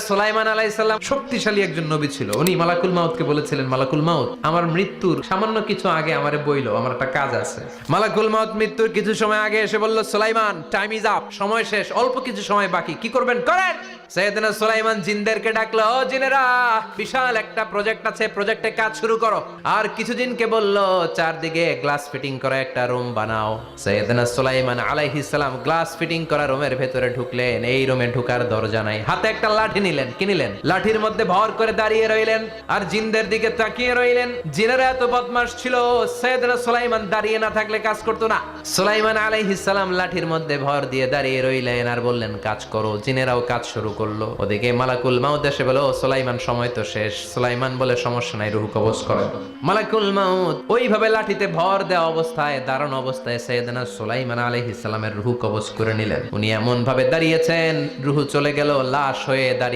সুলাইমান আলাইহিস সালাম শক্তিশালী একজন নবী ছিল। উনি মালাকুল মাউতকে বলেছিলেন, মালাকুল মাউত, আমার মৃত্যুর সামান্য কিছু আগে আমারে বইলো, আমার একটা কাজ আছে। মালাকুল মাউত মৃত্যুর কিছু সময় আগে এসে বলল, সুলাইমান, টাইম ইজ আপ, সময় শেষ, অল্প কিছু সময় বাকি, কি করবেন করেন। সাইয়েদনা সুলাইমান জিনদেরকে ডাকলো, ও জিনেরা, বিশাল একটা প্রজেক্ট আছে, প্রজেক্টে কাজ শুরু করো। আর কিছু জিনকে বলল, চারদিকে গ্লাস ফিটিং করা একটা রুম বানাও। সাইয়েদনা সুলাইমান আলাইহিস সালাম গ্লাস ফিটিং করা রুমের ভেতরে ঢুকলেন। এই রুমে ঢুকার দরজা নাই, হাতে একটা লাঠি নিলেন, কি নিলেন? লাঠির মধ্যে ভর করে দাঁড়িয়ে রইলেন আর জিনদের দিকে তাকিয়ে রইলেন। জিনেরা এত বদমাশ ছিল, সাইয়েদনা সুলাইমান দাঁড়িয়ে না থাকলে কাজ করতো না। সুলাইমান আলাইহিস সালাম লাঠির মধ্যে ভর দিয়ে দাঁড়িয়ে রইলেন আর বললেন, কাজ করো। জিনেরাও কাজ শুরু করলো। ওদিকে মালাকুল মাউত এসে বলে, ও সুলাইমান, সময় তো শেষ। সুলাইমান বলে, সমস্যা নাই, রূহ কবজ করেন। মালাকুল মাউত ওইভাবে লাঠিতে ভর দেওয়া অবস্থায়, দাঁড়ানো অবস্থায় সাইয়েদনা সুলাইমান আলাইহিস সালামের রূহ কবজ করে নিলেন। উনি এমন ভাবে দাঁড়িয়েছেন, রূহ চলে গেল, লাশ হয়ে দাঁড়িয়ে